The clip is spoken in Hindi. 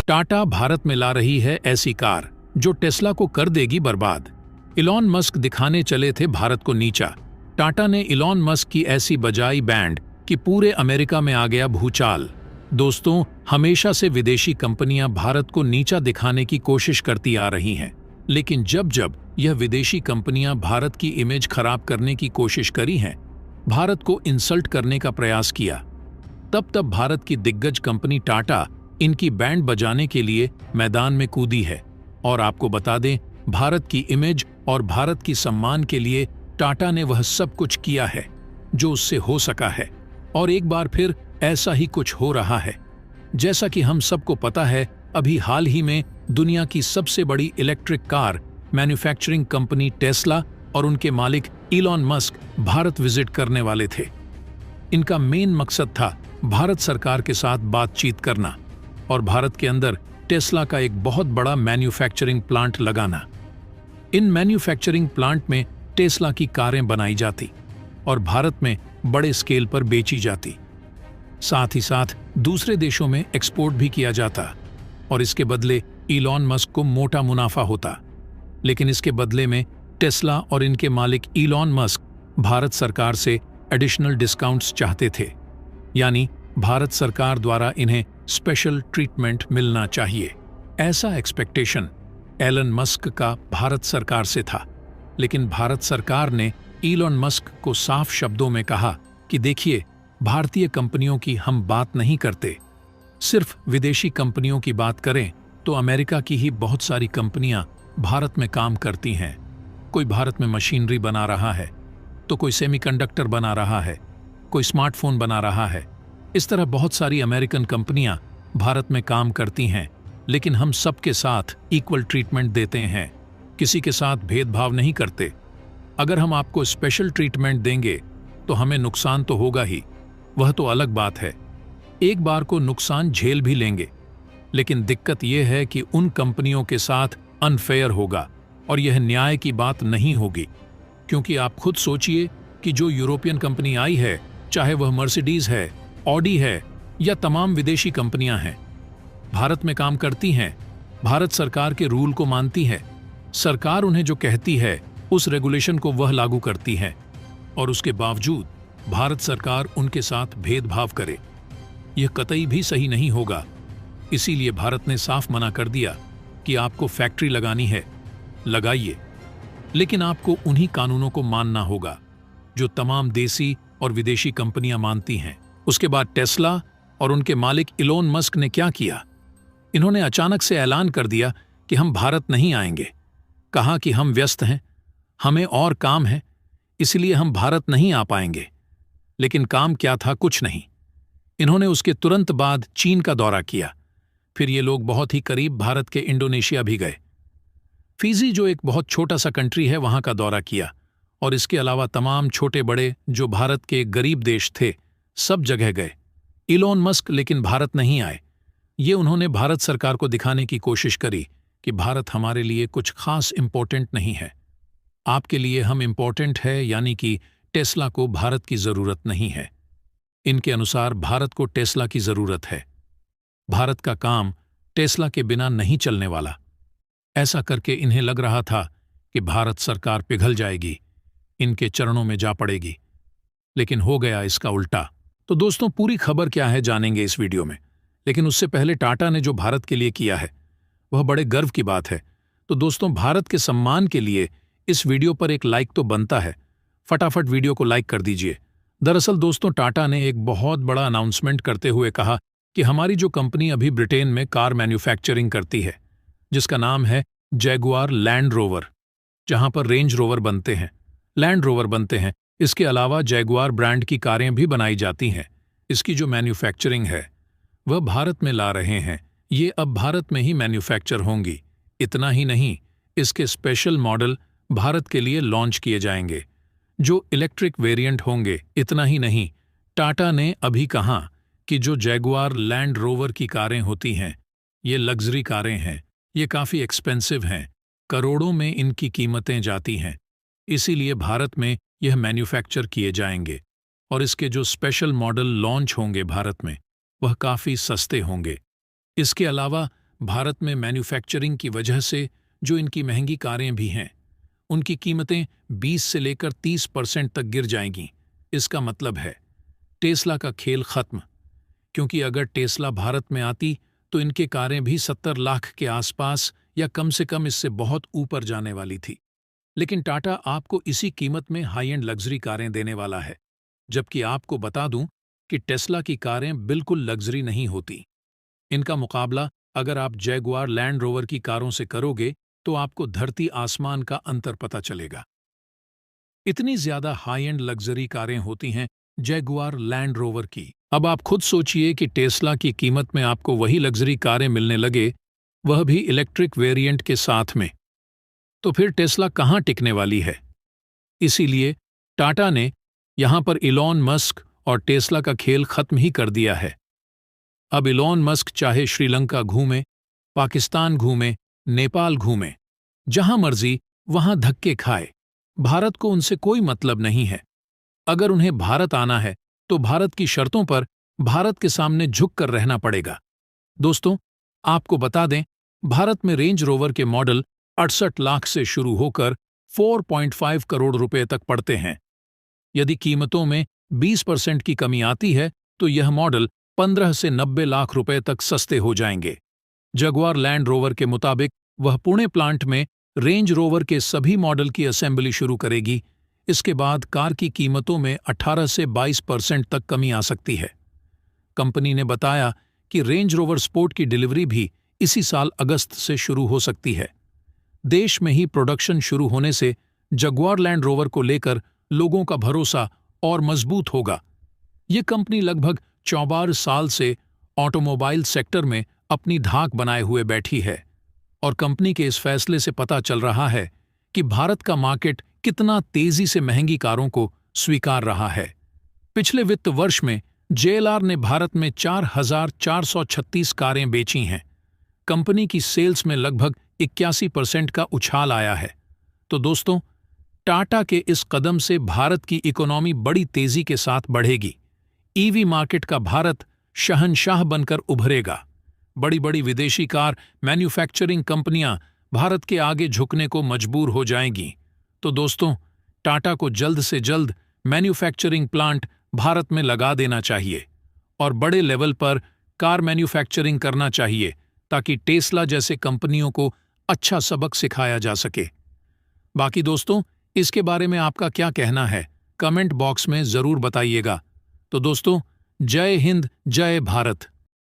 टाटा भारत में ला रही है ऐसी कार जो टेस्ला को कर देगी बर्बाद। इलॉन मस्क दिखाने चले थे भारत को नीचा। टाटा ने इलॉन मस्क की ऐसी बजाई बैंड कि पूरे अमेरिका में आ गया भूचाल। दोस्तों, हमेशा से विदेशी कंपनियां भारत को नीचा दिखाने की कोशिश करती आ रही हैं, लेकिन जब जब यह विदेशी कंपनियां भारत की इमेज खराब करने की कोशिश करी हैं, भारत को इंसल्ट करने का प्रयास किया, तब तब भारत की दिग्गज कंपनी टाटा इनकी बैंड बजाने के लिए मैदान में कूदी है। और आपको बता दें, भारत की इमेज और भारत की सम्मान के लिए टाटा ने वह सब कुछ किया है जो उससे हो सका है, और एक बार फिर ऐसा ही कुछ हो रहा है। जैसा कि हम सबको पता है, अभी हाल ही में दुनिया की सबसे बड़ी electric car manufacturing company Tesla और उनके मालिक इलॉन मस्क भारत विजिट करने वाले थे। इनका मेन मकसद था भारत सरकार के साथ बातचीत करना और भारत के अंदर टेस्ला का एक बहुत बड़ा मैन्युफैक्चरिंग प्लांट लगाना। इन मैन्युफैक्चरिंग प्लांट में टेस्ला की कारें बनाई जाती और भारत में बड़े स्केल पर बेची जाती, साथ ही साथ दूसरे देशों में एक्सपोर्ट भी किया जाता, और इसके बदले इलॉन मस्क को मोटा मुनाफा होता। लेकिन इसके बदले में टेस्ला और इनके मालिक इलॉन मस्क भारत सरकार से एडिशनल डिस्काउंट्स चाहते थे, यानी भारत सरकार द्वारा इन्हें स्पेशल ट्रीटमेंट मिलना चाहिए। ऐसा एक्सपेक्टेशन एलन मस्क का भारत सरकार से था। लेकिन भारत सरकार ने इलॉन मस्क को साफ शब्दों में कहा कि देखिए, भारतीय कंपनियों की हम बात नहीं करते, सिर्फ विदेशी कंपनियों की बात करें तो अमेरिका की ही बहुत सारी कंपनियां भारत में काम करती हैं। कोई भारत में मशीनरी बना रहा है, तो कोई सेमीकंडक्टर बना रहा है, कोई स्मार्टफोन बना रहा है। इस तरह बहुत सारी अमेरिकन कंपनियां भारत में काम करती हैं, लेकिन हम सबके साथ इक्वल ट्रीटमेंट देते हैं, किसी के साथ भेदभाव नहीं करते। अगर हम आपको स्पेशल ट्रीटमेंट देंगे तो हमें नुकसान तो होगा ही, वह तो अलग बात है, एक बार को नुकसान झेल भी लेंगे। लेकिन दिक्कत यह है कि उन कंपनियों के साथ अनफेयर होगा और यह न्याय की बात नहीं होगी, क्योंकि आप खुद सोचिए कि जो यूरोपियन कंपनी आई है, चाहे वह मर्सिडीज है, ऑडी है या तमाम विदेशी कंपनियां हैं, भारत में काम करती हैं, भारत सरकार के रूल को मानती है, सरकार उन्हें जो कहती है उस रेगुलेशन को वह लागू करती है, और उसके बावजूद भारत सरकार उनके साथ भेदभाव करे, यह कतई भी सही नहीं होगा। इसीलिए भारत ने साफ मना कर दिया कि आपको फैक्ट्री लगानी है, लगाइए, लेकिन आपको उन्हीं कानूनों को मानना होगा जो तमाम देसी और विदेशी कंपनियां मानती हैं। उसके बाद टेस्ला और उनके मालिक इलॉन मस्क ने क्या किया? इन्होंने अचानक से ऐलान कर दिया कि हम भारत नहीं आएंगे। कहा कि हम व्यस्त हैं, हमें और काम है, इसलिए हम भारत नहीं आ पाएंगे। लेकिन काम क्या था? कुछ नहीं। इन्होंने उसके तुरंत बाद चीन का दौरा किया। फिर ये लोग बहुत ही करीब भारत के इंडोनेशिया भी गए। फिजी जो एक बहुत छोटा सा कंट्री है, वहां का दौरा किया, और इसके अलावा तमाम छोटे बड़े जो भारत के गरीब देश थे, सब जगह गए। इलॉन मस्क लेकिन भारत नहीं आए। ये उन्होंने भारत सरकार को दिखाने की कोशिश करी कि भारत हमारे लिए कुछ खास इंपॉर्टेंट नहीं है, आपके लिए हम इंपॉर्टेंट है, यानी कि टेस्ला को भारत की जरूरत नहीं है। इनके अनुसार भारत को टेस्ला की जरूरत है, भारत का काम टेस्ला के बिना नहीं चलने वाला। ऐसा करके इन्हें लग रहा था कि भारत सरकार पिघल जाएगी, इनके चरणों में जा पड़ेगी, लेकिन हो गया इसका उल्टा। तो दोस्तों, पूरी खबर क्या है जानेंगे इस वीडियो में, लेकिन उससे पहले टाटा ने जो भारत के लिए किया है वह बड़े गर्व की बात है। तो दोस्तों, भारत के सम्मान के लिए इस वीडियो पर एक लाइक तो बनता है, फटाफट वीडियो को लाइक कर दीजिए। दरअसल दोस्तों, टाटा ने एक बहुत बड़ा अनाउंसमेंट करते हुए कहा कि हमारी जो कंपनी अभी ब्रिटेन में कार मैन्युफैक्चरिंग करती है, जिसका नाम है जैगुआर लैंड रोवर, जहां पर रेंज रोवर बनते हैं, लैंड रोवर बनते हैं, इसके अलावा जैगुआर ब्रांड की कारें भी बनाई जाती हैं, इसकी जो मैन्युफैक्चरिंग है वह भारत में ला रहे हैं। ये अब भारत में ही मैन्युफैक्चर होंगी। इतना ही नहीं, इसके स्पेशल मॉडल भारत के लिए लॉन्च किए जाएंगे, जो इलेक्ट्रिक वेरिएंट होंगे। इतना ही नहीं, टाटा ने अभी कहा कि जो जैगुआर लैंड रोवर की कारें होती हैं, ये लग्जरी कारें हैं, ये काफ़ी एक्सपेंसिव हैं, करोड़ों में इनकी कीमतें जाती हैं। इसीलिए भारत में यह मैन्युफैक्चर किए जाएंगे, और इसके जो स्पेशल मॉडल लॉन्च होंगे भारत में, वह काफ़ी सस्ते होंगे। इसके अलावा भारत में मैन्युफैक्चरिंग की वजह से जो इनकी महंगी कारें भी हैं, उनकी कीमतें 20 से लेकर 30% तक गिर जाएंगी। इसका मतलब है टेस्ला का खेल खत्म, क्योंकि अगर टेस्ला भारत में आती तो इनके कारें भी 70 लाख के आसपास या कम से कम इससे बहुत ऊपर जाने वाली थी। लेकिन टाटा आपको इसी कीमत में हाई एंड लग्जरी कारें देने वाला है, जबकि आपको बता दूं कि टेस्ला की कारें बिल्कुल लग्जरी नहीं होती। इनका मुकाबला अगर आप जैगुआर लैंड रोवर की कारों से करोगे तो आपको धरती आसमान का अंतर पता चलेगा। इतनी ज्यादा हाई एंड लग्जरी कारें होती हैं जैगुआर लैंड रोवर की। अब आप खुद सोचिए कि टेस्ला की कीमत में आपको वही लग्जरी कारें मिलने लगे, वह भी इलेक्ट्रिक वेरिएंट के साथ में, तो फिर टेस्ला कहाँ टिकने वाली है। इसीलिए टाटा ने यहां पर इलॉन मस्क और टेस्ला का खेल खत्म ही कर दिया है। अब इलॉन मस्क चाहे श्रीलंका घूमे, पाकिस्तान घूमे, नेपाल घूमे, जहां मर्जी वहां धक्के खाए, भारत को उनसे कोई मतलब नहीं है। अगर उन्हें भारत आना है तो भारत की शर्तों पर भारत के सामने झुक कर रहना पड़ेगा। दोस्तों, आपको बता दें, भारत में रेंज रोवर के मॉडल 68 लाख से शुरू होकर 4.5 करोड़ रुपए तक पड़ते हैं। यदि कीमतों में 20% की कमी आती है तो यह मॉडल 15 से 90 लाख रुपए तक सस्ते हो जाएंगे। जगुआर लैंड रोवर के मुताबिक वह पुणे प्लांट में रेंज रोवर के सभी मॉडल की असेंबली शुरू करेगी। इसके बाद कार की कीमतों में 18 से 22% तक कमी आ सकती है। कंपनी ने बताया कि रेंज रोवर स्पोर्ट की डिलीवरी भी इसी साल अगस्त से शुरू हो सकती है। देश में ही प्रोडक्शन शुरू होने से जगुआर लैंड रोवर को लेकर लोगों का भरोसा और मजबूत होगा। ये कंपनी लगभग 44 साल से ऑटोमोबाइल सेक्टर में अपनी धाक बनाए हुए बैठी है और कंपनी के इस फैसले से पता चल रहा है कि भारत का मार्केट कितना तेजी से महंगी कारों को स्वीकार रहा है। पिछले वित्त वर्ष में जेएलआर ने भारत में 4,436 कारें बेची हैं। कंपनी की सेल्स में लगभग 81% का उछाल आया है। तो दोस्तों, टाटा के इस कदम से भारत की इकोनॉमी बड़ी तेजी के साथ बढ़ेगी। ईवी मार्केट का भारत शहंशाह बनकर उभरेगा। बड़ी बड़ी विदेशी कार मैन्युफैक्चरिंग कंपनियां भारत के आगे झुकने को मजबूर हो जाएंगी। तो दोस्तों, टाटा को जल्द से जल्द मैन्युफैक्चरिंग प्लांट भारत में लगा देना चाहिए और बड़े लेवल पर कार मैन्युफैक्चरिंग करना चाहिए, ताकि टेस्ला जैसे कंपनियों को अच्छा सबक सिखाया जा सके। बाकी दोस्तों, इसके बारे में आपका क्या कहना है, कमेंट बॉक्स में जरूर बताइएगा। तो दोस्तों, जय हिंद, जय भारत।